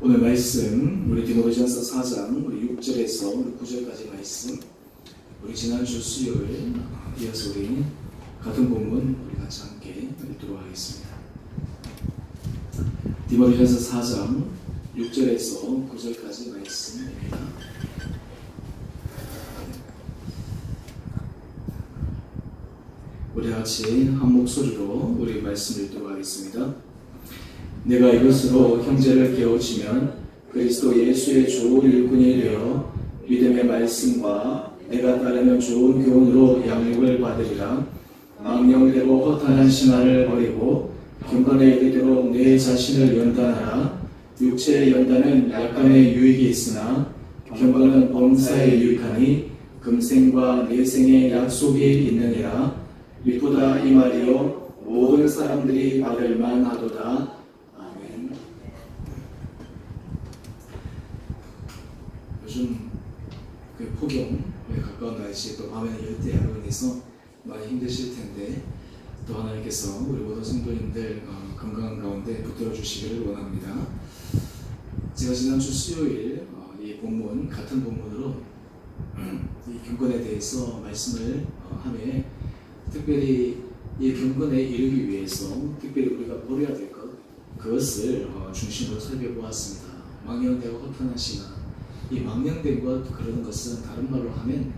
오늘 말씀 우리 디모데전서 4장 우리 6절에서 우리 9절까지 말씀, 우리 지난주 수요일 이어서 우리 같은 본문 우리 같이 함께 읽도록 하겠습니다. 디모데전서 4장 6절에서 9절까지 말씀입니다. 우리 같이 한 목소리로 우리 말씀 읽도록 하겠습니다. 내가 이것으로 형제를 깨우치면 그리스도 예수의 좋은 일꾼이 되어 믿음의 말씀과 내가 따르는 좋은 교훈으로 양육을 받으리라. 망령되고 허탄한 신화를 버리고 경건에 이르도록 내 자신을 연단하라. 육체의 연단은 약간의 유익이 있으나 경건은 범사에 유익하니 금생과 내생의 약속이 있느니라. 이보다 이 말이요 모든 사람들이 받을 만하도다. 요즘 그 폭염에 가까운 날씨, 또 밤에는 열대야로 인해서 많이 힘드실 텐데, 또 하나님께서 우리 모든 성도님들 건강한 가운데 붙들어 주시기를 원합니다. 제가 지난주 수요일 이 본문, 같은 본문으로 이 경건에 대해서 말씀을 하며, 특별히 이 경건에 이르기 위해서 특별히 우리가 버려야 될 것, 그것을 중심으로 살펴보았습니다. 망령되고 허탄한 신앙, 이 망령된 것, 그러는 것은 다른 말로 하면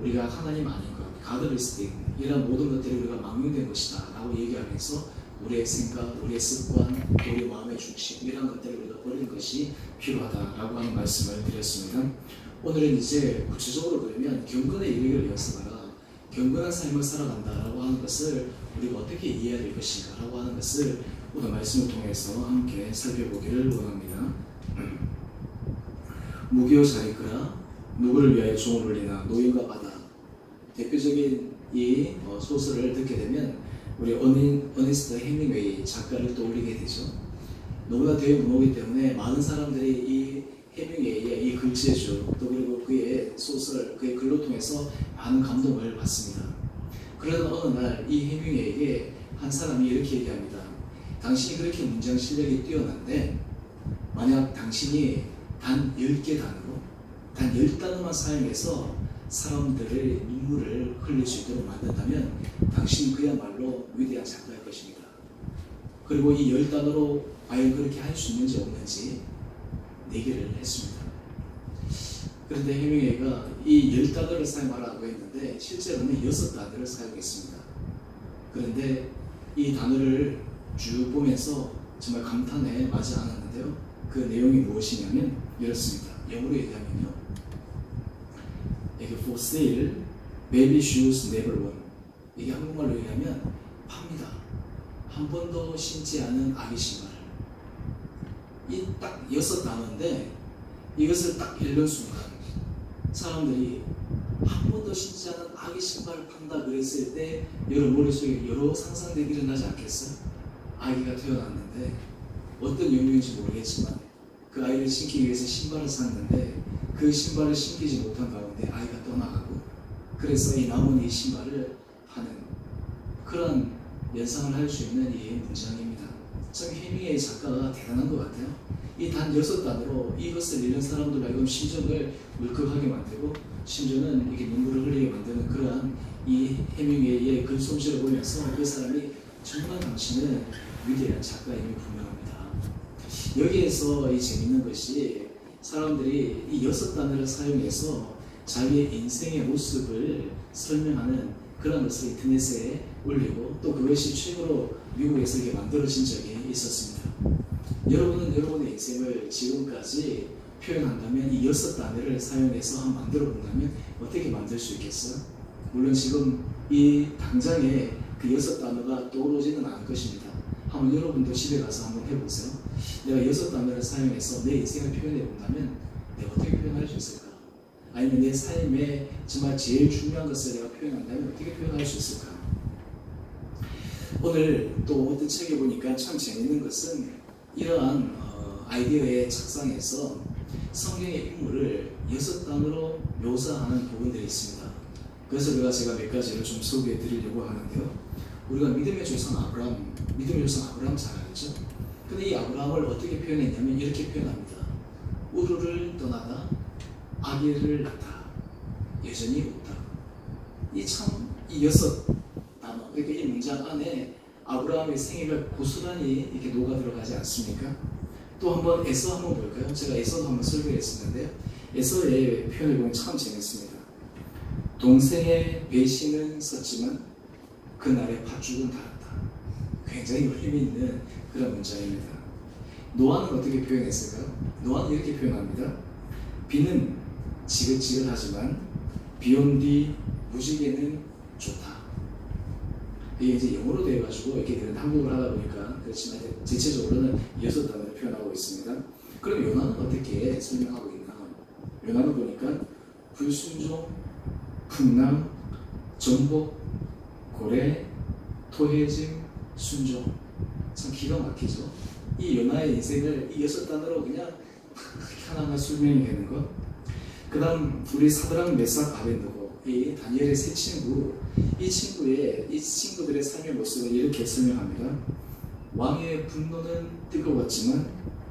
우리가 하나님 아닌 것, 가드리스팅, 이런 모든 것들이 우리가 망령된 것이다 라고 얘기하면서 우리의 생각, 우리의 습관, 우리 마음의 중심, 이런 것들을 우리가 버리는 것이 필요하다라고 하는 말씀을 드렸습니다. 오늘은 이제 구체적으로 그러면 경건에 이르기를 위해서가 경건한 삶을 살아간다라고 하는 것을 우리가 어떻게 이해해야 될 것인가 라고 하는 것을 오늘 말씀을 통해서 함께 살펴보기를 원합니다. 무기요 잘 이끌어 누구를 위하여 종을 울리나 노인과 바다, 대표적인 이 소설을 듣게 되면 우리 어니스트 헤밍웨이 작가를 떠올리게 되죠. 너무나 대문호이기 때문에 많은 사람들이 이 헤밍웨이의 이 글재주, 또 그리고 그의 소설, 그의 글로 통해서 많은 감동을 받습니다. 그러던 어느 날 이 헤밍웨이에게 한 사람이 이렇게 얘기합니다. 당신이 그렇게 문장 실력이 뛰어난데 만약 당신이 단 10개 단어로, 단 10단어만 사용해서 사람들의 눈물을 흘릴 수 있도록 만든다면 당신은 그야말로 위대한 작가일 것입니다. 그리고 이 10단어로 과연 그렇게 할 수 있는지 없는지 내기를 했습니다. 그런데 헤밍웨이가 이 10단어를 사용하라고 했는데 실제로는 6단어를 사용했습니다. 그런데 이 단어를 쭉 보면서 정말 감탄에 마지 않았는데요. 그 내용이 무엇이냐면 이렇습니다. 영어로 얘기하면요, 이게 for sale, baby shoes never worn. 이게 한국말로 얘기하면 팝니다. 한 번도 신지 않은 아기 신발. 이 딱 6단어인데 이것을 딱 읽는 순간 사람들이 한 번도 신지 않은 아기 신발을 판다 그랬을 때 여러분 머릿속에 여러 상상들이 일어나지 않겠어요? 아기가 태어났는데 어떤 영역인지 모르겠지만 그 아이를 신기기 위해서 신발을 샀는데 그 신발을 신기지 못한 가운데 아이가 떠나가고, 그래서 이 남은 이 신발을 파는 그런 연상을 할 수 있는 이 문장입니다. 참 헤밍웨이 작가가 대단한 것 같아요. 이 단 6단어로 이것을 읽는 사람들 말고 심정을 울컥하게 만들고 심지어는 이게 눈물을 흘리게 만드는 그러한 이 헤밍웨이의 글솜씨를 보면서 그 사람이 정말 당신은 위대한 작가임이 분명합니다. 여기에서 이 재밌는 것이 사람들이 이 6단어를 사용해서 자기의 인생의 모습을 설명하는 그런 것을 인터넷에 올리고, 또 그것이 최고로 미국에서 이게 만들어진 적이 있었습니다. 여러분은 여러분의 인생을 지금까지 표현한다면 이 6단어를 사용해서 한번 만들어 본다면 어떻게 만들 수 있겠어요? 물론 지금 이 당장에 그 6단어가 떠오르지는 않을 것입니다. 한번 여러분도 집에 가서 한번 해보세요. 내가 6단어를 사용해서 내 인생을 표현해 본다면 내가 어떻게 표현할 수 있을까? 아니면 내 삶에 정말 제일 중요한 것을 내가 표현한다면 어떻게 표현할 수 있을까? 오늘 또 어떤 책에 보니까 참 재밌는 것은 이러한 아이디어의 착상에서 성경의 인물을 6단어로 묘사하는 부분들이 있습니다. 그래서 제가 몇 가지를 좀 소개해 드리려고 하는데요. 우리가 믿음의 조상 아브라함 잘 알죠? 근데 이 아브라함을 어떻게 표현했냐면 이렇게 표현합니다. 아기를 낳다. 여전히 없다. 이 여섯 단어, 그러니까 이 문장 안에 아브라함의 생애가 고스란히 이렇게 녹아 들어가지 않습니까? 또 한번 에서 한번 볼까요? 제가 에서도 한번 설교했었는데요. 에서의 표현을 보면 참 재밌습니다. 동생의 배신은 썼지만 그날의 팥죽은 달았다. 굉장히 힘이 있는 그런 문장입니다. 노아는 어떻게 표현했을까요? 노아는 이렇게 표현합니다. 비는 지글지글하지만 비온 뒤 무지개는 좋다. 이게 이제 영어로 되어가지고 이렇게 한국어를 하다 보니까 그렇지만 대체적으로는 여섯 단어를 표현하고 있습니다. 그럼 요나는 어떻게 설명하고 있나? 요나는 보니까 불순종, 풍랑, 정복, 고래, 토해짐, 순종. 참 기가 막히죠. 이 요나의 인생을 이 여섯 단어로 그냥 하나하나 설명이 되는 것. 그 다음 우리 사드락, 메삭, 아벤느고, 이 다니엘의 세 친구, 이 친구들의 삶의 모습을 이렇게 설명합니다. 왕의 분노는 뜨거웠지만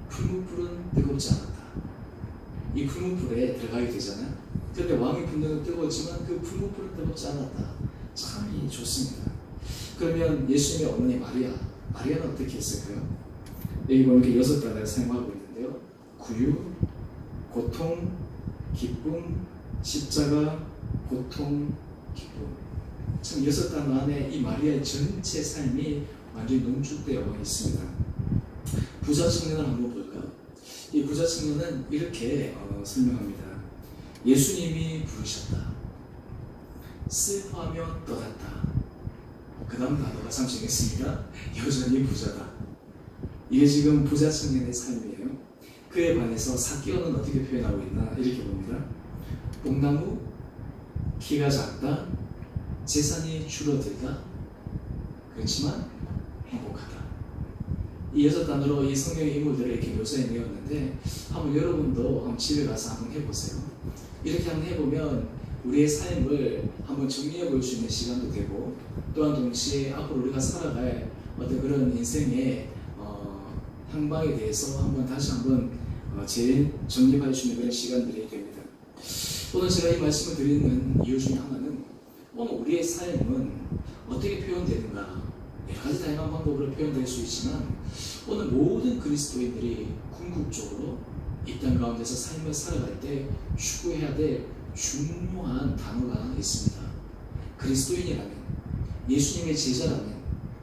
풀무불은 뜨겁지 않았다. 이 풀무불에 들어가게 되잖아요. 그런데 왕의 분노는 뜨거웠지만 그 풀무불은 뜨겁지 않았다. 참 좋습니다. 그러면 예수님의 어머니 마리아는 어떻게 했을까요? 여기 보면 이렇게 여섯 단어를 사용하고 있는데요. 구유, 고통, 기쁨, 십자가, 고통, 기쁨. 참 여섯 단어 안에 이 마리아의 전체 삶이 완전히 농축되어 있습니다. 부자 청년을 한번 볼까요? 이 부자 청년은 이렇게 설명합니다. 예수님이 부르셨다. 슬퍼하며 떠났다. 그 다음 단어가 참 재밌습니다. 여전히 부자다. 이게 지금 부자 청년의 삶이에요. 그에 반해서 사기어는 어떻게 표현하고 있나 이렇게 봅니다. 뽕나무, 키가 작다, 재산이 줄어들다, 그렇지만 행복하다. 이 여섯 단어로 이 성경의 인물들을 이렇게 묘사해 내었는데 한번 여러분도 한번 집에 가서 한번 해보세요. 이렇게 한번 해보면 우리의 삶을 한번 정리해 볼 수 있는 시간도 되고 또한 동시에 앞으로 우리가 살아갈 어떤 그런 인생의 향방에 대해서 다시 한번 재정립할 수 있는 그런 시간들이 됩니다. 오늘 제가 이 말씀을 드리는 이유 중에 하나는 오늘 우리의 삶은 어떻게 표현되는가 여러 가지 다양한 방법으로 표현될 수 있지만 오늘 모든 그리스도인들이 궁극적으로 이 땅 가운데서 삶을 살아갈 때 추구해야 될 중요한 단어가 있습니다. 그리스도인이라면, 예수님의 제자라면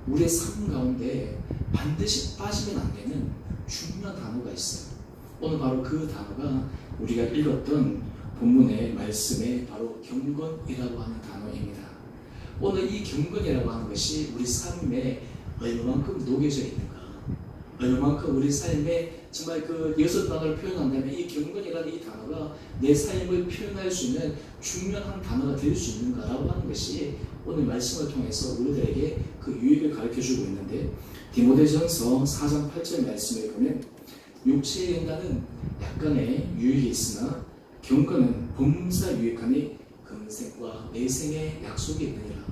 우리의 삶 가운데 반드시 빠지면 안 되는 중요한 단어가 있어요. 오늘 바로 그 단어가 우리가 읽었던 본문의 말씀에 바로 경건이라고 하는 단어입니다. 오늘 이 경건이라고 하는 것이 우리 삶에 얼마만큼 녹여져 있는가, 얼마만큼 우리 삶에 정말 그 여섯 단어를 표현한다면 이 경건이라는 이 단어가 내 삶을 표현할 수 있는 중요한 단어가 될 수 있는가라고 하는 것이 오늘 말씀을 통해서 우리들에게 그 유익을 가르쳐주고 있는데, 디모데전서 4장 8절 말씀에 보면 육체의 연단은 약간의 유익이 있으나 경건은 범사 유익하니 금생과 내생의 약속이 있느니라.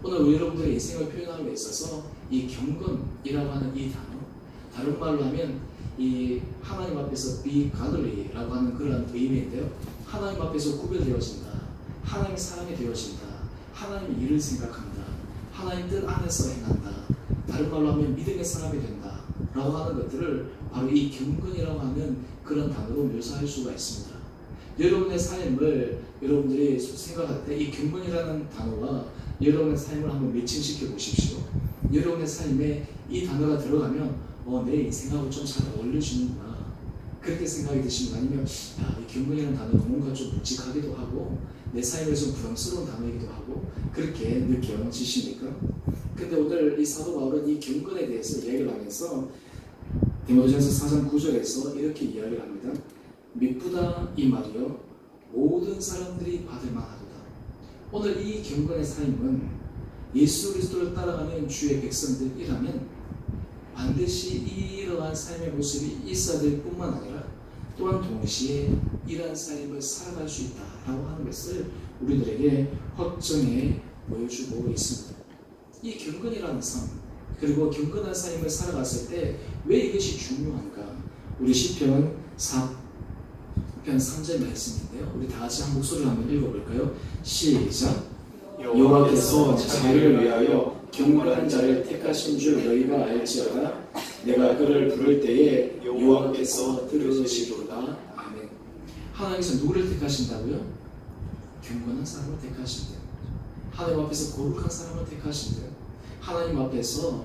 오늘 우리 여러분들의 인생을 표현함에 있어서 이 경건이라고 하는 이 단어, 다른 말로 하면 이 하나님 앞에서 be godly라고 하는 그런 의미인데요. 하나님 앞에서 구별되어진다, 하나님의 사람이 되어진다, 하나님의 일을 생각한다, 하나님 뜻 안에서 행한다, 다른 말로 하면 믿음의 사람이 된다 라고 하는 것들을 바로 이 경건이라고 하는 그런 단어로 묘사할 수가 있습니다. 여러분의 삶을 여러분들이 생각할 때 이 경건이라는 단어가 여러분의 삶을 한번 매칭시켜 보십시오. 여러분의 삶에 이 단어가 들어가면 내 인생하고 좀 잘 어울려지는구나 그렇게 생각이 드시면, 아니면 이 경건이라는 단어가 뭔가 좀 묵직하기도 하고 내 삶에 좀 부담스러운 단어이기도 하고 그렇게 느껴지십니까? 근데 오늘 이 사도 바울은 이 경건에 대해서 이야기를 하면서 디모데전서 4장 9절에서 이렇게 이야기를 합니다. 미쁘다 이 말이여 모든 사람들이 받을 만하도다. 오늘 이 경건의 삶은 예수 그리스도를 따라가는 주의 백성들이라면 반드시 이러한 삶의 모습이 있어야 될 뿐만 아니라 또한 동시에 이러한 삶을 살아갈 수 있다라고 하는 것을 우리들에게 확정해 보여주고 있습니다. 이 경건이라는 삶, 그리고 경건한 삶을 살아갔을 때 왜 이것이 중요한가? 우리 시편 앞편 3절 말씀인데요. 우리 다 같이 한 목소리로 한번 읽어볼까요? 시작. 여호와께서 자기를 위하여 경건한 자를 택하신 줄 너희가 알지어다. 내가 그를 부를 때에 여호와께서 들으시도다. 아멘. 하나님께서 누구를 택하신다고요? 경건한 사람을 택하신대요. 하나님 앞에서 거룩한 사람을 택하신대요. 하나님 앞에서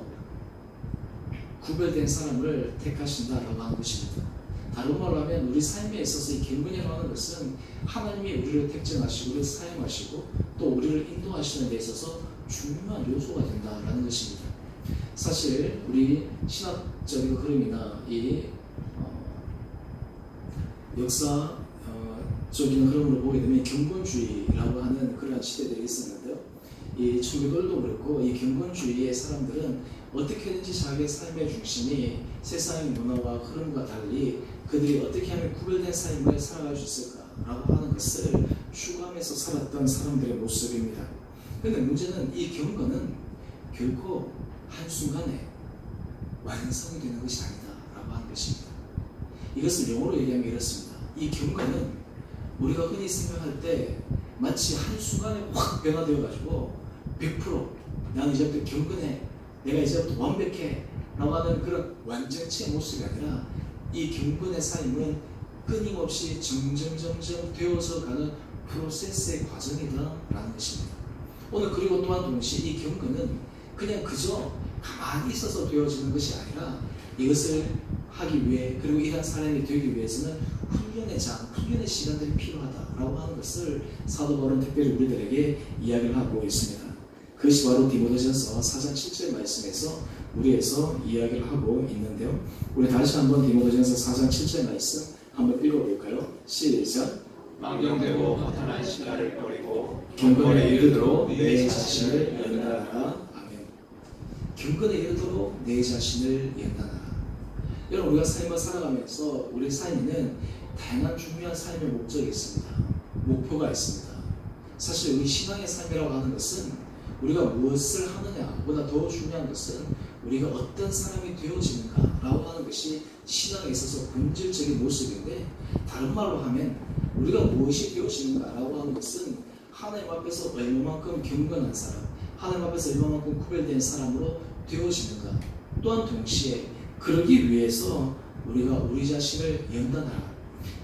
구별된 사람을 택하신다라고 하는 것입니다. 다른 말로 하면 우리 삶에 있어서 이 경건이라고 하는 것은 하나님이 우리를 택정하시고 우리를 사용하시고 또 우리를 인도하시는 데 있어서 중요한 요소가 된다라는 것입니다. 사실 우리 신학적인 흐름이나 이 역사적인 흐름으로 보게 되면 경건주의라고 하는 그러한 시대들이 있었는데요. 이 청교도들도 그렇고 이 경건주의의 사람들은 어떻게든지 자기의 삶의 중심이 세상의 문화와 흐름과 달리 그들이 어떻게 하면 구별된 삶을 살아갈 수 있을까라고 하는 것을 추구하면서 살았던 사람들의 모습입니다. 그런데 문제는 이 경건은 결코 한순간에 완성이 되는 것이 아니다라고 하는 것입니다. 이것을 영어로 얘기하면 이렇습니다. 이 경건은 우리가 흔히 생각할 때 마치 한순간에 확 변화되어 가지고 100% 나는 이제부터 경건해, 내가 이제부터 완벽해 라고 하는 그런 완전체의 모습이 아니라 이 경건의 삶은 끊임없이 점점 되어서 가는 프로세스의 과정이다 라는 것입니다. 오늘 그리고 또한 동시에 이 경건은 그냥 그저 가만히 있어서 되어지는 것이 아니라 이것을 하기 위해 그리고 이러한 사람이 되기 위해서는 훈련의 시간들이 필요하다라고 하는 것을 사도 바울은 특별히 우리들에게 이야기를 하고 있습니다. 그것이 바로 디모데전서 4장 7절 말씀에서 우리에서 이야기를 하고 있는데요. 우리 다시 한번 디모데전서 4장 7절 말씀 한번 읽어볼까요? 시작. 망령되고 허탄한 신화를 버리고 경건에 이르도록 내 자신을 연단하라. 아멘. 경건에 이르도록 내 자신을 연단하라. 여러분, 우리가 삶을 살아가면서 우리 삶에는 다양한 중요한 삶의 목적이 있습니다. 목표가 있습니다. 사실 우리 신앙의 삶이라고 하는 것은 우리가 무엇을 하느냐보다 더 중요한 것은 우리가 어떤 사람이 되어지는가라고 하는 것이 신앙에 있어서 본질적인 모습인데, 다른 말로 하면 우리가 무엇이 되어지는가라고 하는 것은 하나님 앞에서 얼마만큼 경건한 사람, 하나님 앞에서 얼마만큼 구별된 사람으로 되어지는가, 또한 동시에 그러기 위해서 우리가 우리 자신을 연단하라.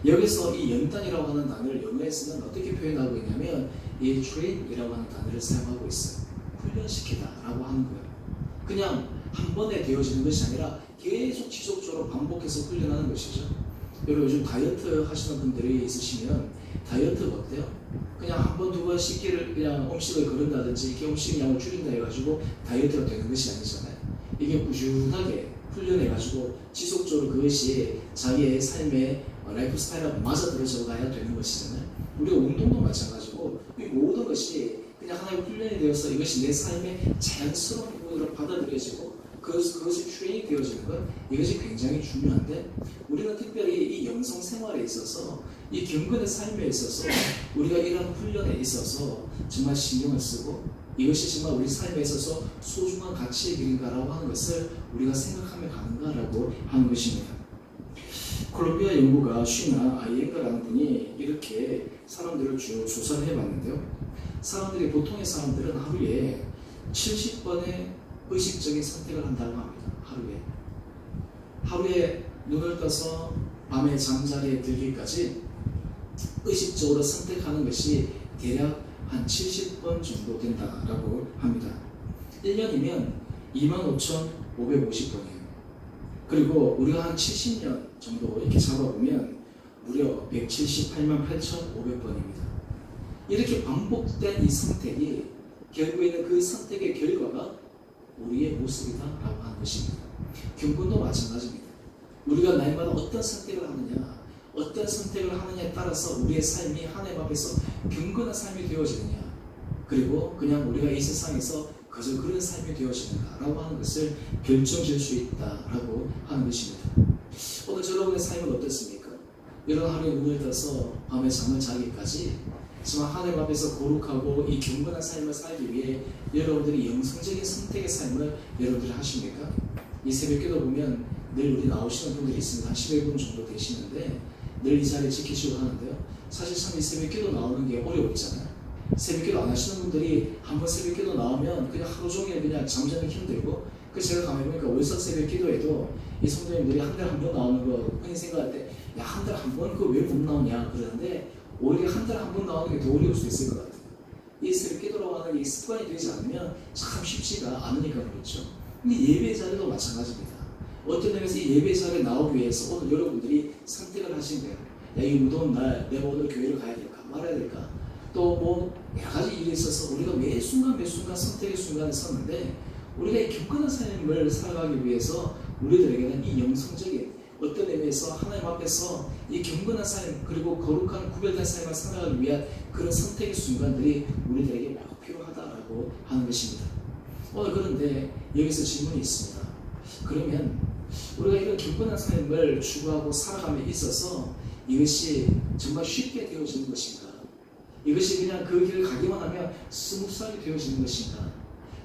여기서 이 연단이라고 하는 단어를 영어에서는 어떻게 표현하고 있냐면 이 train이라고 하는 단어를 사용하고 있어요. 훈련시키다 라고 하는 거예요. 그냥 한 번에 되어지는 것이 아니라 계속 지속적으로 반복해서 훈련하는 것이죠. 여러분, 요즘 다이어트 하시는 분들이 있으시면 다이어트가 어때요? 그냥 한 번, 두 번 씻기를 그냥 음식을 거른다든지 이렇게 음식 양을 줄인다 해가지고 다이어트가 되는 것이 아니잖아요. 이게 꾸준하게 훈련해가지고 지속적으로 그것이 자기의 삶의 라이프 스타일하고 맞아들어져 가야 되는 것이잖아요. 우리가 운동도 마찬가지고 이 모든 것이 그냥 하나의 훈련이 되어서 이것이 내 삶의 자연스러운 부분으로 받아들여지고 그것이 트레이닝 되어지는 것, 이것이 굉장히 중요한데, 우리는 특별히 이 영성 생활에 있어서 이 경건의 삶에 있어서 우리가 이런 훈련에 있어서 정말 신경을 쓰고 이것이 정말 우리 삶에 있어서 소중한 가치의 길인가라고 하는 것을 우리가 생각하며 가는가라고 하는 것입니다. 콜롬비아 연구가 쉬나 아이엔가라는 분이 이렇게 사람들을 쭉 조사를 해봤는데요. 사람들이, 보통의 사람들은 하루에 70번의 의식적인 선택을 한다고 합니다. 하루에 눈을 떠서 밤에 잠자리에 들기까지 의식적으로 선택하는 것이 대략 한 70번 정도 된다라고 합니다. 1년이면 25,550번이에요. 그리고 우리가 한 70년 정도 이렇게 잡아보면 무려 178만 8,500번입니다. 이렇게 반복된 이 선택이 결국에는 그 선택의 결과가 우리의 모습이다라고 하는 것입니다. 경건도 마찬가지입니다. 우리가 날마다 어떤 선택을 하느냐에 따라서 우리의 삶이 하나님 앞에서 경건한 삶이 되어지느냐, 그리고 그냥 우리가 이 세상에서 그저 그런 삶이 되어지는가라고 하는 것을 결정질 수 있다라고 하는 것입니다. 오늘 여러분의 삶은 어떻습니까? 여러분 하루에 눈을 떠서 밤에 잠을 자기까지 정말 하나님 앞에서 거룩하고 이 경건한 삶을 살기 위해 여러분들이 영성적인 선택의 삶을 여러분들이 하십니까? 이 새벽기도 보면 늘 우리 나오시는 분들이 있습니다. 한 10여 분 정도 되시는데 늘 이 자리에 지키시고 하는데요. 사실 참 이 새벽기도 나오는 게 어려웠잖아요. 새벽기도 안 하시는 분들이 한번 새벽기도 나오면 그냥 하루 종일 그냥 잠자는 힘들고, 그래서 제가 가만히 보니까 월석 새벽기도에도 이 성도님들이 한 달에 한 번 나오는 거 흔히 생각할 때 야, 한 달에 한 번 그거 왜 못 나오냐 그러는데, 오히려 한 달에 한 번 나오는 게 더 어려울 수 있을 것 같아요. 이 새벽기도라고 하는 게 습관이 되지 않으면 참 쉽지가 않으니까 그렇죠. 근데 예배 자리도 마찬가지입니다. 어떤 점에서 이 예배 자리에 나오기 위해서 오늘 여러분들이 선택을 하신 거예요. 야, 이 무더운 날 내가 오늘 교회를 가야 될까 말아야 될까, 또 뭐 여러 가지 일이 있어서 우리가 매 순간 선택의 순간에 섰는데, 우리가 이 경건한 삶을 살아가기 위해서 우리들에게는 이 영성적인 어떤 의미에서 하나님 앞에서 이 경건한 삶, 그리고 거룩한 구별된 삶을 살아가기 위한 그런 선택의 순간들이 우리들에게 매우 필요하다라고 하는 것입니다. 오늘 그런데 여기서 질문이 있습니다. 그러면 우리가 이런 경건한 삶을 추구하고 살아감에 있어서 이것이 정말 쉽게 되어지는 것인가? 이것이 그냥 그 길을 가기만 하면 스무스하게 되어지는 것인가?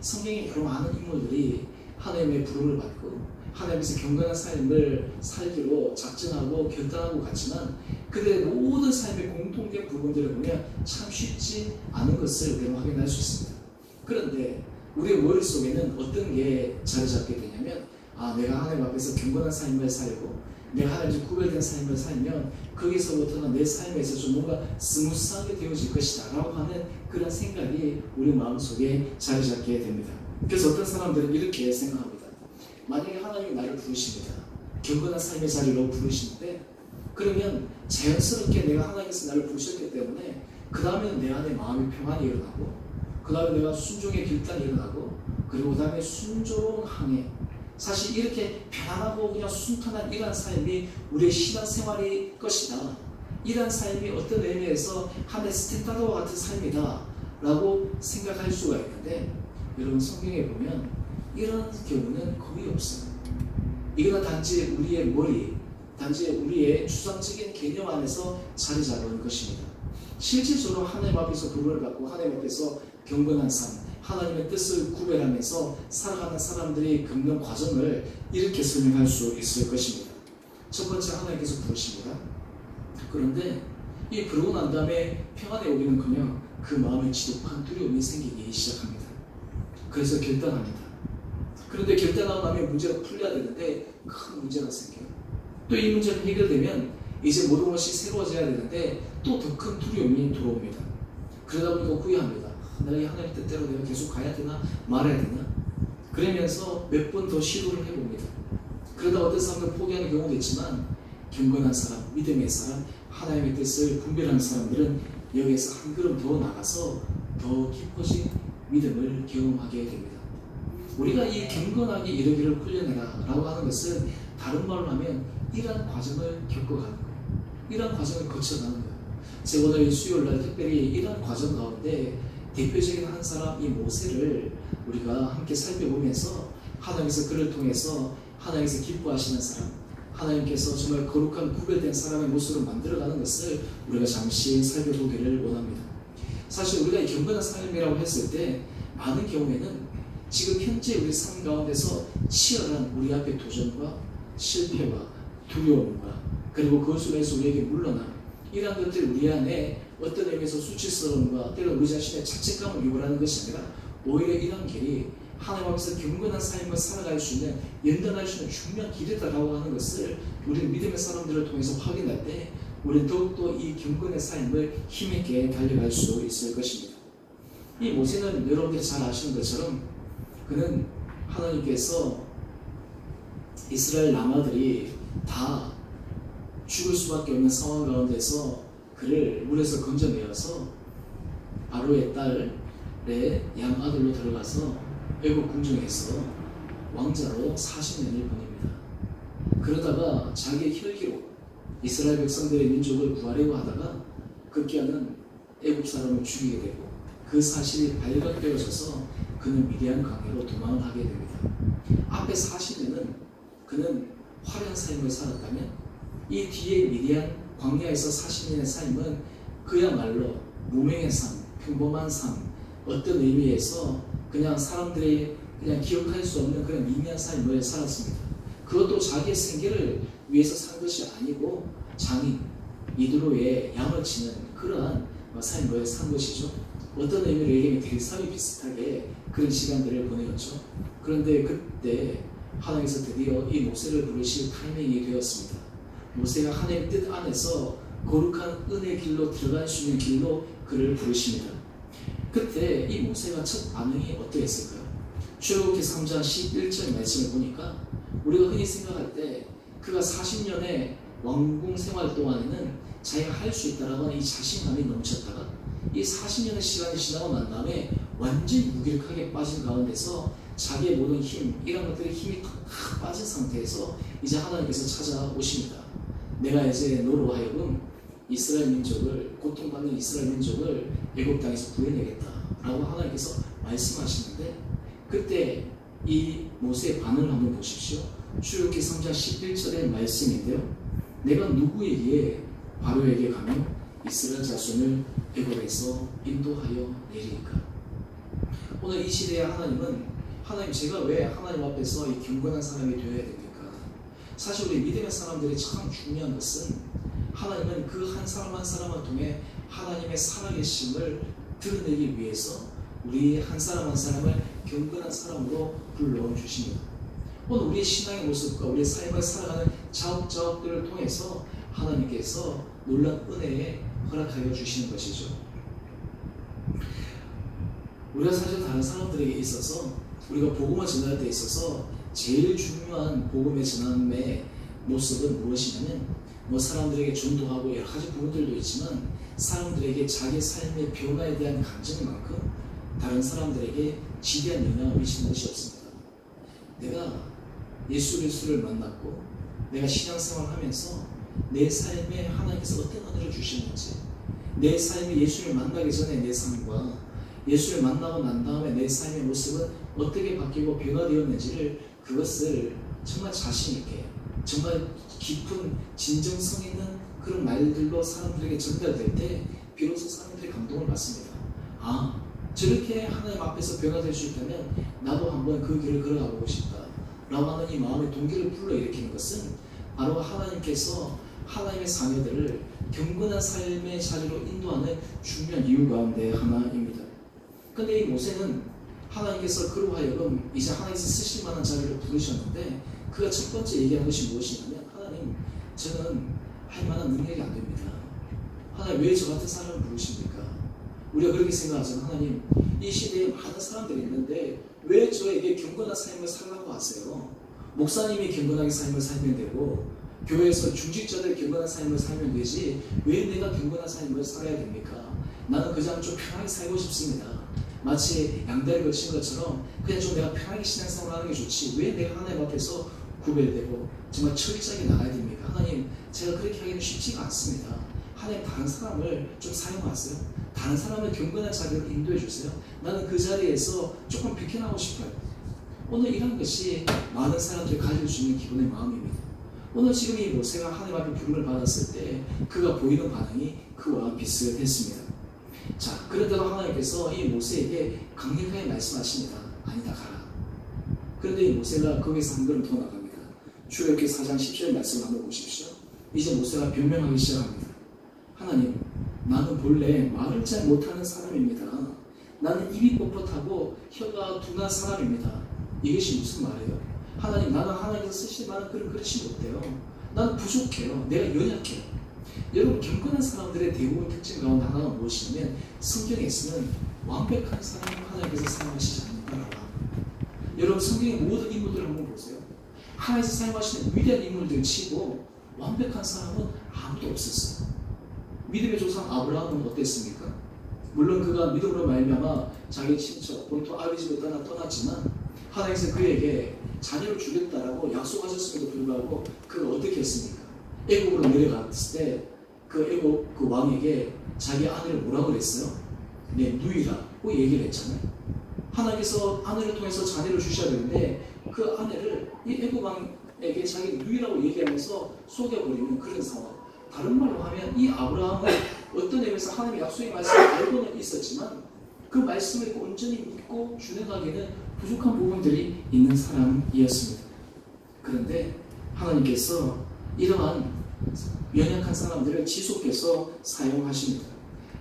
성경에 여러 많은 인물들이 하나님의 부름을 받고 하나님께서 경건한 삶을 살기로 작정하고 결단하고 갔지만, 그들의 모든 삶의 공통된 부분들을 보면 참 쉽지 않은 것을 우리는 확인할 수 있습니다. 그런데 우리의 머릿속에는 어떤 게 자리 잡게 되냐면, 아, 내가 하나님 앞에서 경건한 삶을 살고 내가 하나님께 구별된 삶을 살면 거기서부터는 내 삶에서 좀 뭔가 스무스하게 되어질 것이다 라고 하는 그런 생각이 우리 마음속에 자리 잡게 됩니다. 그래서 어떤 사람들은 이렇게 생각합니다. 만약에 하나님이 나를 부르십니다. 경건한 삶의 자리로 부르시는데, 그러면 자연스럽게 내가 하나님께서 나를 부르셨기 때문에 그 다음에는 내 안에 마음의 평안이 일어나고, 그 다음에 내가 순종의 결단이 일어나고, 그리고 그 다음에 순종항해, 사실 이렇게 편안하고 그냥 순탄한 이러한 삶이 우리의 신앙생활일 것이다, 이러한 삶이 어떤 의미에서 하나의 스탠다드와 같은 삶이다 라고 생각할 수가 있는데, 여러분 성경에 보면 이런 경우는 거의 없어요. 이거는 단지 우리의 머리, 단지 우리의 추상적인 개념 안에서 자리 잡은 것입니다. 실질적으로 하나님 앞에서 부름을 받고 하나님 앞에서 경건한 삶, 하나님의 뜻을 구별하면서 살아가는 사람들이 겪는 과정을 이렇게 설명할 수 있을 것입니다. 첫 번째, 하나님께서 부르십니다. 그런데 이 부르고 난 다음에 평안에 오기는커녕 그 마음에 지독한 두려움이 생기기 시작합니다. 그래서 결단합니다. 그런데 결단하고 나면 문제가 풀려야 되는데 큰 문제가 생겨요. 또 이 문제가 해결되면 이제 모든 것이 새로워져야 되는데 또 더 큰 두려움이 들어옵니다. 그러다 보니까 후회합니다. 내가 이 하나님의 뜻대로 내가 계속 가야 되나 말아야 되나? 그러면서 몇 번 더 시도를 해봅니다. 그러다 어떤 사람들은 포기하는 경우도 있지만, 경건한 사람, 믿음의 사람, 하나님의 뜻을 분별하는 사람들은 여기에서 한 걸음 더 나가서 더 깊어진 믿음을 경험하게 됩니다. 우리가 이 경건하게 이르기를 훈련해라 라고 하는 것은 다른 말로 하면 이러한 과정을 겪어가는 거예요. 이러한 과정을 거쳐가는 거예요. 제가 오늘 수요일날 특별히 이러한 과정 가운데 대표적인 한 사람, 이 모세를 우리가 함께 살펴보면서 하나님께서 그를 통해서 하나님께서 기뻐하시는 사람, 하나님께서 정말 거룩한 구별된 사람의 모습으로 만들어가는 것을 우리가 잠시 살펴보기를 원합니다. 사실 우리가 이 경건한 삶이라고 했을 때 많은 경우에는 지금 현재 우리 삶 가운데서 치열한 우리 앞의 도전과 실패와 두려움과, 그리고 그것으로 해서 우리에게 물러나 이러한 것들이 우리 안에 어떤 의미에서 수치스러움과 때로 우리 자신의 자책감을 유발하는 것이 아니라, 오히려 이런 길이 하나님 앞에서 경건한 삶을 살아갈 수 있는, 연단할 수 있는 중요한 길이다라고 하는 것을 우리 믿음의 사람들을 통해서 확인할 때 우리는 더욱더 이 경건의 삶을 힘있게 달려갈 수 있을 것입니다. 이 모세는 여러분들이 잘 아시는 것처럼 그는 하나님께서 이스라엘 남아들이 다 죽을 수밖에 없는 상황 가운데서 그를 물에서 건져내어서 바로의 딸의 양아들로 들어가서 애국 궁중에서 왕자로 40년을 보냅니다. 그러다가 자기의 혈기로 이스라엘 백성들의 민족을 구하려고 하다가 급기야는 애국 사람을 죽이게 되고, 그 사실이 발각되어져서 그는 미디안 강해로 도망을 하게 됩니다. 앞에 40년은 그는 화려한 삶을 살았다면, 이 뒤에 미디안 광야에서 40년의 삶은 그야말로 무명의 삶, 평범한 삶, 어떤 의미에서 그냥 사람들이 그냥 기억할 수 없는 그런 미미한 삶을 살았습니다. 그것도 자기의 생계를 위해서 산 것이 아니고 장인 이드로의 양을 치는 그러한 삶을 산 것이죠. 어떤 의미로 얘기하면 대사위 비슷하게 그런 시간들을 보내었죠. 그런데 그때 하나님께서 드디어 이 모세를 부르실 타이밍이 되었습니다. 모세가 하나님의 뜻 안에서 거룩한 은혜의 길로 들어갈 수 있는 길로 그를 부르십니다. 그때 이 모세가 첫 반응이 어떠했을까요? 출애굽기 3장 11절 말씀을 보니까 우리가 흔히 생각할 때 그가 40년의 왕궁 생활 동안에는 자기가 할 수 있다라고 하는 이 자신감이 넘쳤다가 이 40년의 시간이 지나고 난 다음에 완전히 무기력하게 빠진 가운데서 자기의 모든 힘, 이런 것들의 힘이 다 빠진 상태에서 이제 하나님께서 찾아오십니다. 내가 이제 너로 하여금 이스라엘 민족을, 고통받는 이스라엘 민족을 애굽 땅에서 구해내겠다 라고 하나님께서 말씀하시는데, 그때 이 모세의 반응을 한번 보십시오. 출애굽기 3장 11절의 말씀인데요, 내가 누구에게 바로에게 가며 이스라엘 자손을 애굽에서 인도하여 내리니까. 오늘 이 시대의 하나님은, 하나님 제가 왜 하나님 앞에서 이 경건한 사람이 되어야 됩니까? 사실 우리 믿음의 사람들이 참 중요한 것은 하나님은 그 한 사람 한 사람을 통해 하나님의 살아계심을 드러내기 위해서 우리 한 사람 한 사람을 경건한 사람으로 불러주십니다. 오늘 우리의 신앙의 모습과 우리의 삶을 살아가는 자업자업들을 통해서 하나님께서 놀라운 은혜에 허락하여 주시는 것이죠. 우리가 사실 다른 사람들에게 있어서 우리가 복음을 전할 때 있어서 제일 중요한 복음의 전함의 모습은 무엇이냐면, 사람들에게 전도하고 여러 가지 부분들도 있지만 사람들에게 자기 삶의 변화에 대한 감정만큼 다른 사람들에게 지대한 영향을 미치는 것이 없습니다. 내가 예수 그리스도를 만났고 내가 신앙생활을 하면서 내 삶에 하나님께서 어떤 은혜를 주시는지, 내 삶이 예수를 만나기 전에 내 삶과 예수를 만나고 난 다음에 내 삶의 모습은 어떻게 바뀌고 변화되었는지를, 그것을 정말 자신있게 정말 깊은 진정성 있는 그런 말들로 사람들에게 전달될 때 비로소 사람들이 감동을 받습니다. 아, 저렇게 하나님 앞에서 변화될 수 있다면 나도 한번 그 길을 걸어가 보고 싶다 라고 하는 이 마음의 동기를 불러일으키는 것은 바로 하나님께서 하나님의 자녀들을 경건한 삶의 자리로 인도하는 중요한 이유 가운데 하나입니다. 그런데 이 모세는 하나님께서 그로 하여금 이제 하나님께서 쓰실 만한 자리를 부르셨는데, 그가 첫 번째 얘기한 것이 무엇이냐면, 하나님, 저는 할 만한 능력이 안 됩니다. 하나님, 왜 저 같은 사람을 부르십니까? 우리가 그렇게 생각하잖아요. 하나님, 이 시대에 많은 사람들이 있는데 왜 저에게 경건한 삶을 살라고 하세요? 목사님이 경건하게 삶을 살면 되고 교회에서 중직자들이 경건한 삶을 살면 되지 왜 내가 경건한 삶을 살아야 됩니까? 나는 그냥 좀 편하게 살고 싶습니다. 마치 양다리 걸친 것처럼 그냥 좀 내가 편하게 신앙생활 하는 게 좋지 왜 내가 하나님 앞에서 구별되고 정말 철저하게 나가야 됩니까? 하나님, 제가 그렇게 하기는 쉽지가 않습니다. 하나님, 다른 사람을 좀 사용하세요. 다른 사람을 경건한 자리로 인도해 주세요. 나는 그 자리에서 조금 비켜나고 싶어요. 오늘 이런 것이 많은 사람들이 가질 수 있는 기본의 마음입니다. 오늘 지금 이 모세가 하나님 앞에 부름을 받았을 때 그가 보이는 반응이 그와 비슷했습니다. 자, 그런데도 하나님께서 이 모세에게 강력하게 말씀하십니다. 아니다, 가라. 그런데 이 모세가 거기서 한 걸음 더 나갑니다. 출애굽기 4장 10절 말씀을 한번 보십시오. 이제 모세가 변명하기 시작합니다. 하나님, 나는 본래 말을 잘 못하는 사람입니다. 나는 입이 뻣뻣하고 혀가 둔한 사람입니다. 이것이 무슨 말이에요? 하나님, 나는 하나님께서 쓰실 만한 그런 그릇이 못돼요. 나는 부족해요. 내가 연약해요. 여러분, 경건한 사람들의 대부분 특징 가운데 하나가 무엇이냐면 성경에서는 완벽한 사람을 하나님께서 사용하시지 않는다라고 합니다. 여러분, 성경의 모든 인물들을 한번 보세요. 하나님께서 사용하시는 위대한 인물들 치고 완벽한 사람은 아무도 없었어요. 믿음의 조상 아브라함은 어땠습니까? 물론 그가 믿음으로 말미암아 자기 친척 본토 아비집을 떠났지만 하나님께서 그에게 자녀를 주겠다라고 약속하셨음에도 불구하고 그가 어떻게 했습니까? 애국으로 내려갔을 때 그 애국 그 왕에게 자기 아내를 뭐라고 그랬어요? 네, 누이라고 얘기를 했잖아요. 하나님께서 아내를 통해서 자녀를 주셔야 되는데 그 아내를 이 애국 왕에게 자기 누이라고 얘기하면서 속여버리는 그런 상황. 다른 말로 하면 이 아브라함은 어떤 의미에서 하나님의 약속의 말씀을 알고는 있었지만 그 말씀을 온전히 믿고 준행하기에는 부족한 부분들이 있는 사람이었습니다. 그런데 하나님께서 이러한 연약한 사람들을 지속해서 사용하십니다.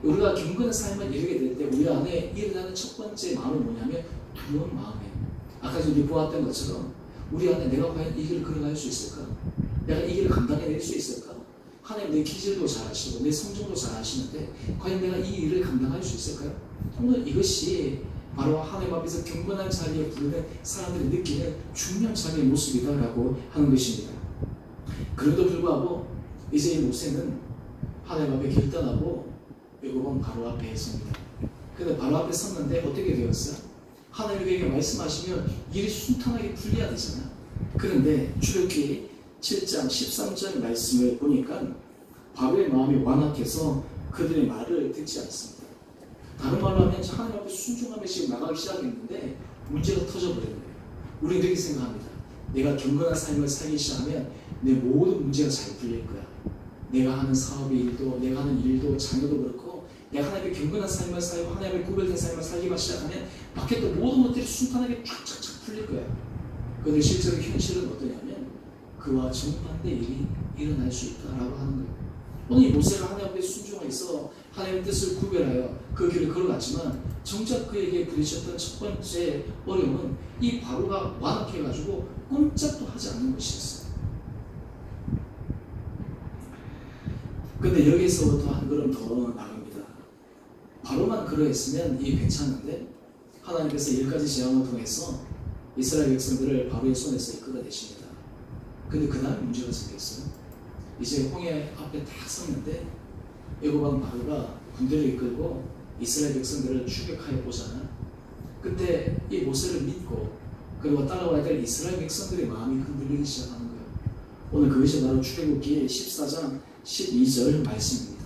우리가 경건한 삶을 이루게 될 때 우리 안에 일어나는 첫 번째 마음이 뭐냐면 두려운 마음이에요. 아까 우리 보았던 것처럼 우리 안에 내가 과연 이 길을 걸어갈 수 있을까? 내가 이 길을 감당해낼 수 있을까? 하나님 내 기질도 잘 아시고 내 성정도 잘 아시는데 과연 내가 이 일을 감당할 수 있을까요? 오늘 이것이 바로 하나님 앞에서 경건한 자리에 부르는 사람들이 느끼는 중요한 자리의 모습이다라고 하는 것입니다. 그럼에도 불구하고 이제 이 모세는 하나님 앞에 결단하고 애굽왕 바로 앞에 섭니다. 근데 바로 앞에 섰는데 어떻게 되었어요? 하나님이 그에게 말씀하시면 일이 순탄하게 풀려야 되잖아요. 그런데 출애굽기 7장 13절 말씀을 보니까 바로의 마음이 완악해서 그들의 말을 듣지 않습니다. 다른 말로 하면 하나님 앞에 순종하며 지금 나가기 시작했는데 문제가 터져버리는 거예요. 우리는 이렇게 생각합니다. 내가 경건한 삶을 살기 시작하면 내 모든 문제가 잘 풀릴 거야. 내가 하는 사업의 일도, 내가 하는 일도, 자녀도 그렇고 내가 하나님의 경건한 삶을 살고 하나님의 구별된 삶을 살기만 시작하면 밖에 또 모든 것들이 순탄하게 쫙쫙쫙 풀릴 거야. 그런데 실제로 현실은 어떠냐면 그와 정반대 일이 일어날 수 있다라고 하는 거예요. 오늘 이 모세가 하나님 앞에 순종해서 하나님의 뜻을 구별하여 그 길을 걸어갔지만 정작 그에게 부딪혔던 첫 번째 어려움은 이 바로가 완악해가지고 꼼짝도 하지 않는 것이었어요. 근데 여기서부터 한 걸음 더 나갑니다. 바로만 그러했으면 이게 괜찮은데 하나님께서 10가지 재앙을 통해서 이스라엘 백성들을 바로의 손에서 이끌어내십니다. 근데 그 다음에 문제가 생겼어요. 이제 홍해 앞에 딱 섰는데 애굽왕 바로가 군대를 이끌고 이스라엘 백성들을 추격하여 오잖아요. 그때 이 모세를 믿고 그리고 따라와야 될 이스라엘 백성들의 마음이 흔들리기 시작하는 거예요. 오늘 그것이 바로 출애굽기 14장 12절 말씀입니다.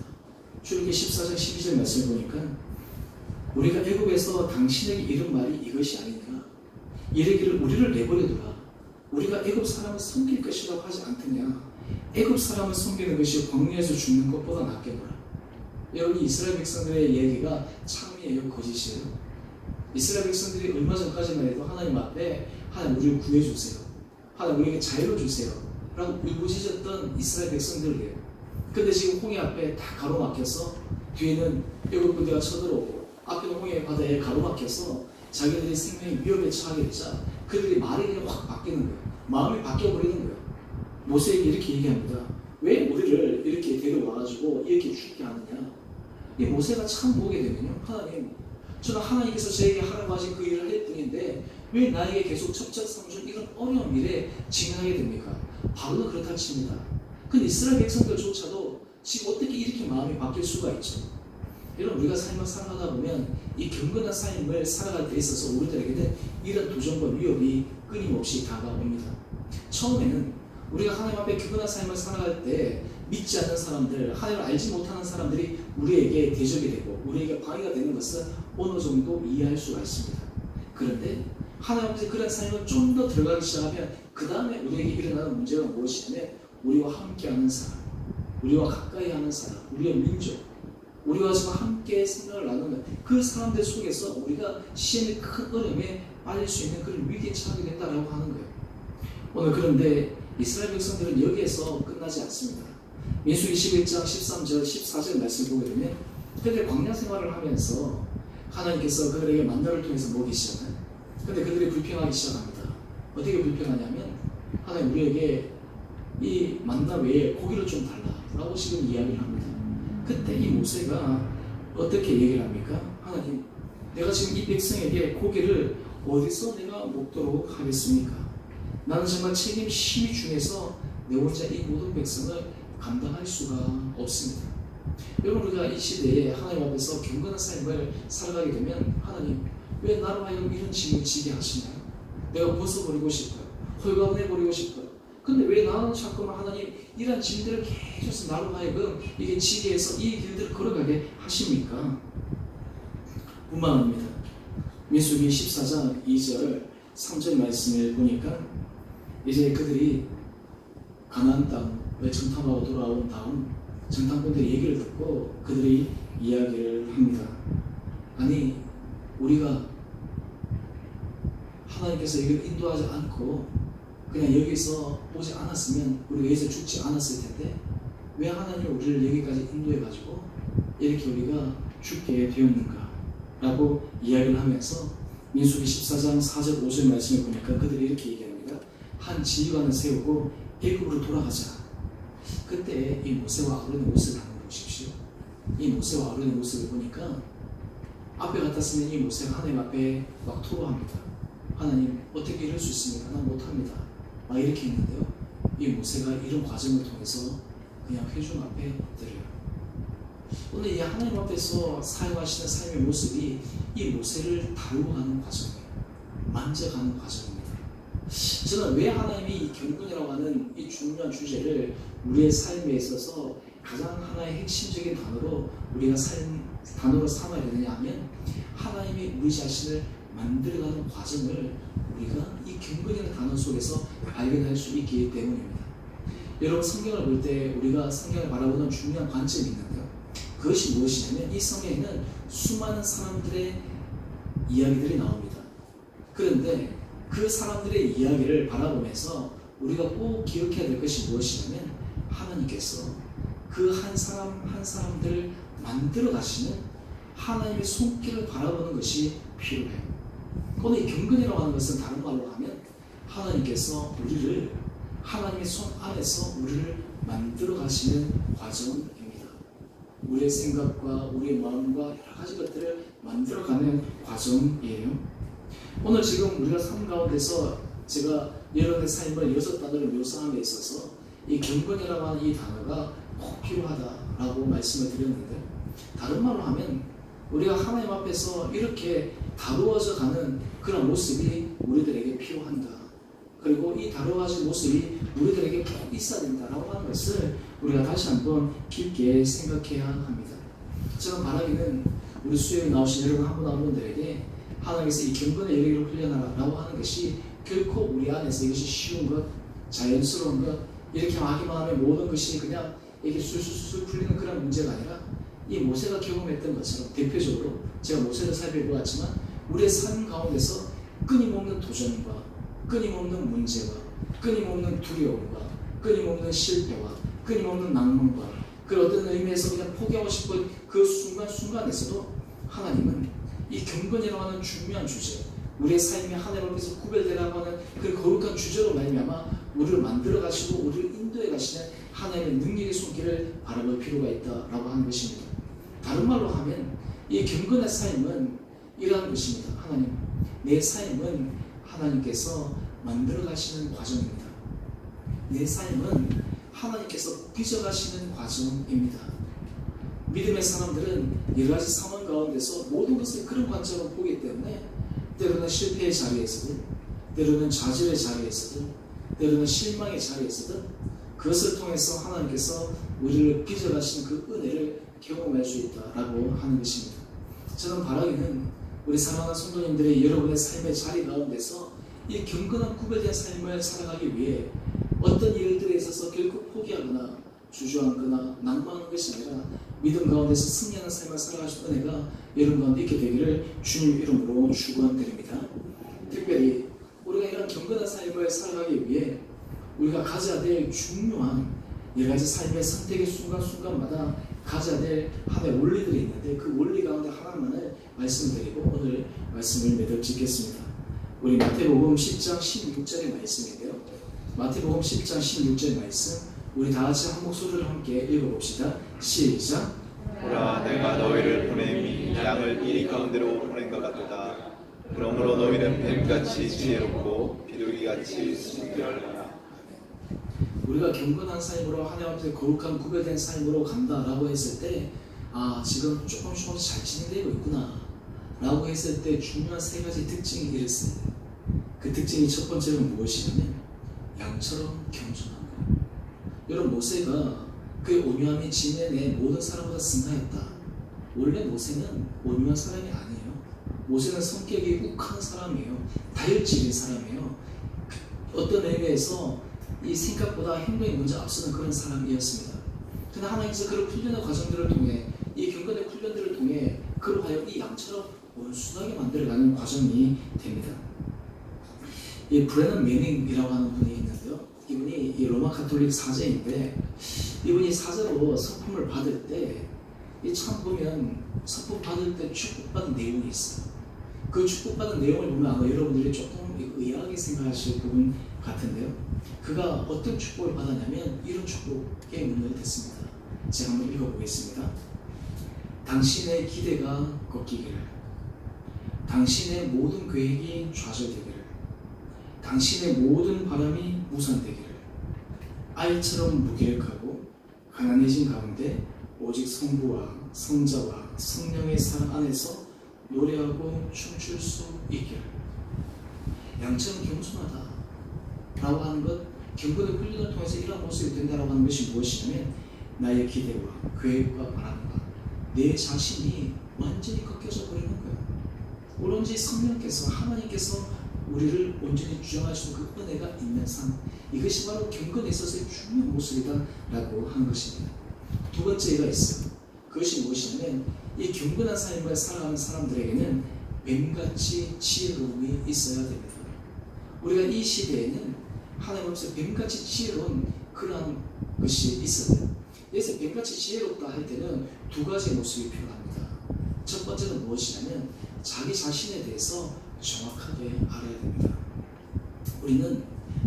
출애굽기 14장 12절 말씀을 보니까 우리가 애굽에서 당신에게 이른 말이 이것이 아니니까 이르기를 우리를 내버려두라. 우리가 애굽 사람을 섬길 것이라고 하지 않더냐. 애굽 사람을 섬기는 것이 광야에서 죽는 것보다 낫겠노라. 여러분 이스라엘 백성들의 얘기가 참이에요, 거짓이에요? 이스라엘 백성들이 얼마 전까지만 해도 하나님 앞에 하나님 우리를 구해주세요. 하나님 우리에게 자유를 주세요. 라고 울부짖었던 이스라엘 백성들이에요. 근데 지금 홍해 앞에 다 가로막혀서 뒤에는 애굽 군대가 쳐들어오고 앞에는 홍해 바다에 가로막혀서 자기들의 생명이 위협에 처하게 되자 그들이 말이 그냥 확 바뀌는 거예요. 마음이 바뀌어버리는 거예요. 모세에게 이렇게 얘기합니다. 왜 우리를 이렇게 데려와가지고 이렇게 죽게 하느냐. 이 모세가 참 보게 되면요. 하나님, 저는 하나님께서 저에게 하라고 하신 그 일을 할 뿐인데 왜 나에게 계속 첩작 삼준 이런 어려운 일에 직면하게 됩니까? 바로는 그렇다 칩니다. 근데 이스라엘 백성들조차도 지금 어떻게 이렇게 마음이 바뀔 수가 있죠? 여러분 우리가 삶을 살아가다 보면 이 경건한 삶을 살아갈 때 있어서 우리들에게는 이런 도전과 위협이 끊임없이 다가옵니다. 처음에는 우리가 하나님 앞에 경건한 삶을 살아갈 때 믿지 않는 사람들, 하나님을 알지 못하는 사람들이 우리에게 대적이 되고 우리에게 방해가 되는 것은 어느 정도 이해할 수가 있습니다. 그런데 하나님 앞에서 그런 삶을 좀 더 들어가기 시작하면 그 다음에 우리에게 일어나는 문제가 무엇이냐면 우리와 함께하는 사람, 우리와 가까이 하는 사람, 우리의 민족, 우리와 지금 함께 생각을 나누는 그 사람들 속에서 우리가 시험의 큰 어려움에 빠질 수 있는 그런 위기에 처하게 된다라고 하는 거예요. 오늘 그런데 이스라엘 백성들은 여기에서 끝나지 않습니다. 민수기 21장 13절 14절 말씀을 보게 되면 그들이 광야 생활을 하면서 하나님께서 그들에게 만나를 통해서 먹이시잖아요. 근데 그들이 불평하기 시작합니다. 어떻게 불평하냐면 하나님 우리에게 이 만나 외에 고기를 좀 달라라고 지금 이야기를 합니다. 그때 이 모세가 어떻게 얘기를 합니까? 하나님, 내가 지금 이 백성에게 고기를 어디서 내가 먹도록 하겠습니까? 나는 정말 책임 시위 중에서 내 혼자 이 모든 백성을 감당할 수가 없습니다. 여러분 우리가 이 시대에 하나님 앞에서 경건한 삶을 살아가게 되면 하나님 왜 나로 하여금 이런 짐을 지게 하시나요? 내가 벗어버리고 싶어요. 홀가분해버리고 싶어요. 근데 왜 나는 자꾸만 하나님 이런 짐들을 계속 나로 하여금 이게 지게 해서 이 길들을 걸어가게 하십니까? 뿐만 아닙니다. 민수기 14장 2절 3절 말씀을 보니까 이제 그들이 가나안 땅을 정탐하고 돌아온 다음 정탐꾼들의 얘기를 듣고 그들이 이야기를 합니다. 아니 우리가 하나님께서 이걸 인도하지 않고 그냥 여기서 오지 않았으면 우리가 여기서 죽지 않았을 텐데 왜 하나님이 우리를 여기까지 인도해가지고 이렇게 우리가 죽게 되었는가 라고 이야기를 하면서 민수기 14장 4절 5절 말씀을 보니까 그들이 이렇게 얘기합니다. 한 지휘관을 세우고 애굽으로 돌아가자. 그때 이 모세와 아론의 모습을 한번 보십시오. 이 모세와 아론의 모습을 보니까 앞에 같았으면 이 모세가 하나님 앞에 막 토로합니다. 하나님 어떻게 이럴 수 있습니까? 난 못합니다. 막 이렇게 했는데요. 이 모세가 이런 과정을 통해서 그냥 회중 앞에 엎드려요. 오늘 이 하나님 앞에서 사용하시는 삶의 모습이 이 모세를 다루고 가는 과정이에요. 만져가는 과정입니다. 저는 왜 하나님이 이 경건이라고 하는 이 중요한 주제를 우리의 삶에 있어서 가장 하나의 핵심적인 단어로 삼아야 되느냐 하면 하나님이 우리 자신을 만들어가는 과정을 우리가 이 경건이라는 단어 속에서 발견할 수 있기 때문입니다. 여러분 성경을 볼 때 우리가 성경을 바라보는 중요한 관점이 있는데요. 그것이 무엇이냐면 이 성경에는 수많은 사람들의 이야기들이 나옵니다. 그런데 그 사람들의 이야기를 바라보면서 우리가 꼭 기억해야 될 것이 무엇이냐면 하나님께서 그 한 사람 한 사람들을 만들어 가시는 하나님의 손길을 바라보는 것이 필요해요. 오늘 이 경건이라고 하는 것은 다른 말로 하면 하나님께서 우리를 하나님의 손 안에서 우리를 만들어 가시는 과정입니다. 우리의 생각과 우리의 마음과 여러 가지 것들을 만들어가는 과정이에요. 오늘 지금 우리가 삶 가운데서 제가 여러분의 삶을 6단어로 묘사함에 있어서 이 경건이라고 하는 이 단어가 꼭 필요하다라고 말씀을 드렸는데 다른 말로 하면 우리가 하나님 앞에서 이렇게 다루어져 가는 그런 모습이 우리들에게 필요한다. 그리고 이 다루어진 모습이 우리들에게 꼭 있어야 된다라고 하는 것을 우리가 다시 한번 깊게 생각해야 합니다. 저는 바라기는 우리 수요일에 나오신 여러분 한 분 한 분들에게 하나님께서 이 경건의 영역을 훈련하라고 하는 것이 결코 우리 안에서 이것이 쉬운 것, 자연스러운 것, 이렇게 하기만 하면 모든 것이 그냥 이렇게 술술술 풀리는 그런 문제가 아니라 이 모세가 경험했던 것처럼 대표적으로 제가 모세를 살펴보았지만 우리의 삶 가운데서 끊임없는 도전과 끊임없는 문제와 끊임없는 두려움과 끊임없는 실패와 끊임없는 낭만과 그 어떤 의미에서 그냥 포기하고 싶은 그 순간순간에서도 하나님은 이 경건이라고 하는 중요한 주제, 우리의 삶이 하나님 앞에서 구별되라고 하는 그 거룩한 주제로 말미암아 우리를 만들어 가시고 우리를 인도해 가시는 하나님의 능력의 손길을 바라볼 필요가 있다라고 하는 것입니다. 다른 말로 하면 이 경건의 삶은 이러한 것입니다. 하나님, 내 삶은 하나님께서 만들어 가시는 과정입니다. 내 삶은 하나님께서 빚어가시는 과정입니다. 믿음의 사람들은 여러 가지 상황 가운데서 모든 것을 그런 관점으로 보기 때문에 때로는 실패의 자리에서든 때로는 좌절의 자리에서든 때로는 실망의 자리에서든 그것을 통해서 하나님께서 우리를 빚어가시는 그 은혜를 경험할 수 있다라고 하는 것입니다. 저는 바라기는 우리 사랑하는 성도님들이 여러분의 삶의 자리 가운데서 이 경건한 구별된 삶을 살아가기 위해 어떤 일들에 있어서 결코 포기하거나 주저앉거나 낭만하는 것이 아니라 믿음 가운데서 승리하는 삶을 살아가실 은혜가 여러분 가운데 있게 되기를 주님 이름으로 축원드립니다. 특별히 우리가 이런 경건한 삶을 살아가기 위해 우리가 가져야 될 중요한 여러 가지 삶의 선택의 순간순간마다 가져야 될 하나의 원리들이 있는데 그 원리 가운데 하나만을 말씀드리고 오늘 말씀을 매듭 짓겠습니다. 우리 마태복음 10장 16절의 말씀인데요. 마태복음 10장 16절 말씀 우리 다 같이 한 목소리를 함께 읽어봅시다. 시작. 보라, 내가 너희를 보냄이 양을 이리 가운데로 보낸 것 같다. 그러므로 너희는 뱀같이 지혜롭고 비둘기같이 순결하라. 우리가 경건한 삶으로 하나님 앞에 거룩한 구별된 삶으로 간다라고 했을 때 지금 조금씩 잘 진행되고 있구나 라고 했을 때 중요한 세 가지 특징이 이랬습니다. 그 특징이 첫 번째는 무엇이냐면 양처럼 겸손한 것. 여러분 모세가 그의 온유함이 지내내 모든 사람보다 승하였다. 원래 모세는 온유한 사람이 아니에요. 모세는 성격이 욱한 사람이에요. 다혈질인 사람이에요. 어떤 의미에서 이 생각보다 행동이 먼저 앞서는 그런 사람이었습니다. 그러나 하나님께서 그런 훈련의 과정들을 통해 이 경건의 훈련들을 통해 그로 하여 이 양처럼 온순하게 만들어가는 과정이 됩니다. 이 브레넌 매닝이라고 하는 분이 있는데요. 이분이 이 로마 가톨릭 사제인데 이분이 사제로 서품을 받을 때 참 보면 서품 받을 때 축복받은 내용이 있어요. 그 축복받은 내용을 보면 아마 여러분들이 조금 의아하게 생각하실 부분 같은데요. 그가 어떤 축복을 받았냐면 이런 축복의 문을 댔습니다. 제가 한번 읽어보겠습니다. 당신의 기대가 꺾이기를, 당신의 모든 계획이 좌절되기를, 당신의 모든 바람이 무산되기를, 아이처럼 무기력하고 가난해진 가운데 오직 성부와 성자와 성령의 사랑 안에서 노래하고 춤출 수 있기를. 양처럼 겸손하다 라고 하는 것, 경건의 훈련을 통해서 이러한 모습이 된다라고 하는 것이 무엇이냐면 나의 기대와 계획과 바람과 내 자신이 완전히 꺾여져 버리는 거예요. 오로지 성령께서, 하나님께서 우리를 온전히 주장하시는 그 은혜가 있는 삶, 이것이 바로 경건에 있어서의 중요한 모습이다 라고 하는 것입니다. 두 번째가 있어요. 그것이 무엇이냐면 이 경건한 삶을 살아가는 사람들에게는 뱀같이 지혜로움이 있어야 됩니다. 우리가 이 시대에는 하나님 앞에서 뱀같이 지혜로운 그러한 것이 있어야 돼요. 그래서 뱀같이 지혜롭다 할 때는 두 가지 모습이 필요합니다. 첫 번째는 무엇이냐면 자기 자신에 대해서 정확하게 알아야 됩니다. 우리는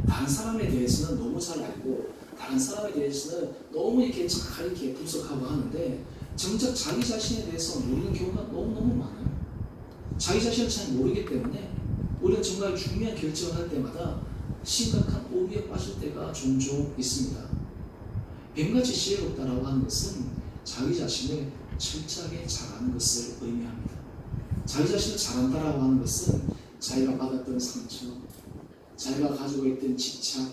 다른 사람에 대해서는 너무 잘 알고 다른 사람에 대해서는 너무 이렇게 잘 이렇게 분석하고 하는데 정작 자기 자신에 대해서 모르는 경우가 너무너무 많아요. 자기 자신을 잘 모르기 때문에 우리는 정말 중요한 결정을 할 때마다 심각한 오류에 빠질 때가 종종 있습니다. 뱀같이 지혜롭다라고 하는 것은 자기 자신을 철저하게 잘 아는 것을 의미합니다. 자기 자신을 잘 안다라고 하는 것은 자기가 받았던 상처, 자기가 가지고 있던 집착,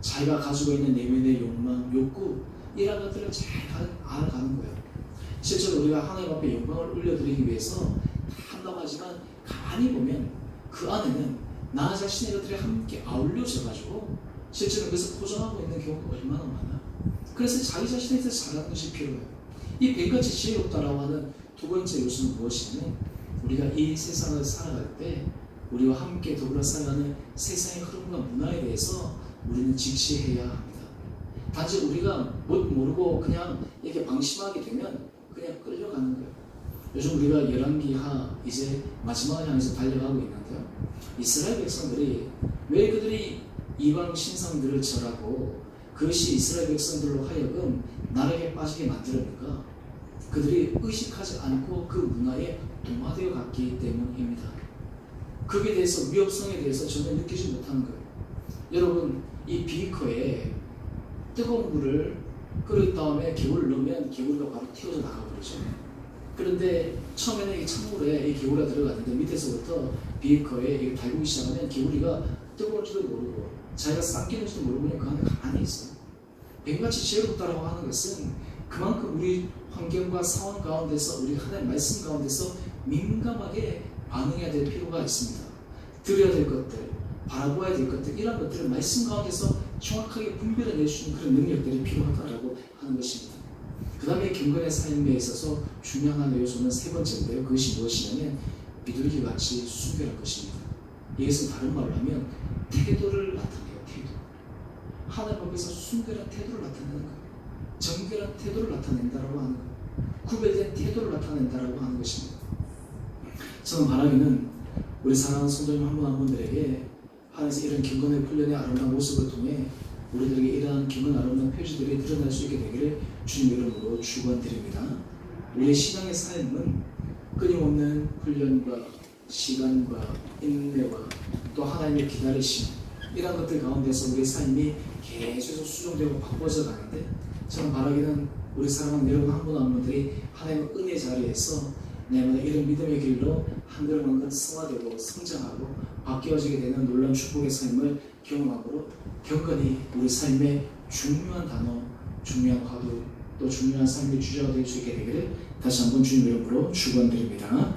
자기가 가지고 있는 내면의 욕망, 욕구, 이런 것들을 잘 알아가는 거예요. 실제로 우리가 하나님 앞에 영광을 올려드리기 위해서 한다고 하지만 가만히 보면 그 안에는 나 자신의 것들이 함께 아울려져가지고 실제로 그것을 포장하고 있는 경우가 얼마나 많아요. 그래서 자기 자신에 대해서 잘하는 것이 필요해요. 이 뱀같이 지혜롭다라고 하는 두 번째 요소는 무엇이냐면 우리가 이 세상을 살아갈 때 우리와 함께 더불어 살아가는 세상의 흐름과 문화에 대해서 우리는 직시해야 합니다. 단지 우리가 못 모르고 그냥 이렇게 방심하게 되면 그냥 끌려가는 거예요. 요즘 우리가 열왕기하 이제 마지막을 향해서 달려가고 있는데요. 이스라엘 백성들이 왜 그들이 이방 신상들을 절하고 그것이 이스라엘 백성들로 하여금 나락에 빠지게 만들었는가? 그들이 의식하지 않고 그 문화에 동화되어 갔기 때문입니다. 그에 대해서 위협성에 대해서 전혀 느끼지 못하는 거예요. 여러분, 이 비커에 뜨거운 물을 끓인 다음에 개울을 넣으면 개구리가 바로 튀어져 나가버리죠. 그런데 처음에는 이 찬물에 이 개구리가 들어갔는데 밑에서부터 비커에 달구기 시작하면 개구리가 뜨거운지도 모르고 자기가 삼키는지도 모르고 그냥 그 안에 가만히 있어요. 뱀같이 지혜롭다라고 하는 것은 그만큼 우리 환경과 상황 가운데서 우리 하나님의 말씀 가운데서 민감하게 반응해야 될 필요가 있습니다. 드려야 될 것들, 바라보아야 될 것들, 이런 것들을 말씀 가운데서 정확하게 분별해낼 수 있는 그런 능력들이 필요하다라고 하는 것입니다. 그 다음에 경건의 삶에 있어서 중요한 요소는 세 번째인데요. 그것이 무엇이냐면 비둘기같이 순결할 것입니다. 이것은 다른 말로 하면 태도를 나타내요. 태도. 하나님 앞에서 순결한 태도를 나타내는 거예요. 정결한 태도를 나타낸다라고 하는 거예요. 구별된 태도를 나타낸다라고 하는 것입니다. 저는 바라기는 우리 사랑하는 성도님 한 분 한 분들에게 하나님께서 이런 경건의 훈련의 아름다운 모습을 통해 우리들에게 이러한 경건 아름다운 표지들이 드러날 수 있게 되기를 주님 이름으로 축원드립니다. 우리의 신앙의 삶은 끊임없는 훈련과 시간과 인내와 또 하나님의 기다리심, 이런 것들 가운데서 우리의 삶이 계속 수정되고 바꿔져 가는데 저는 바라기는 우리 사랑하는 여러분 한 분 한 분들이 하나님의 은혜 자리에서 내가 이런 믿음의 길로 한 걸음 한 걸음 성화되고 성장하고 바뀌어지게 되는 놀라운 축복의 삶을 경험하므로 경건이 우리 삶의 중요한 단어, 중요한 화두, 또 중요한 삶의 주제가 될 수 있게 되기를 다시 한번 주님 이름으로 축원드립니다.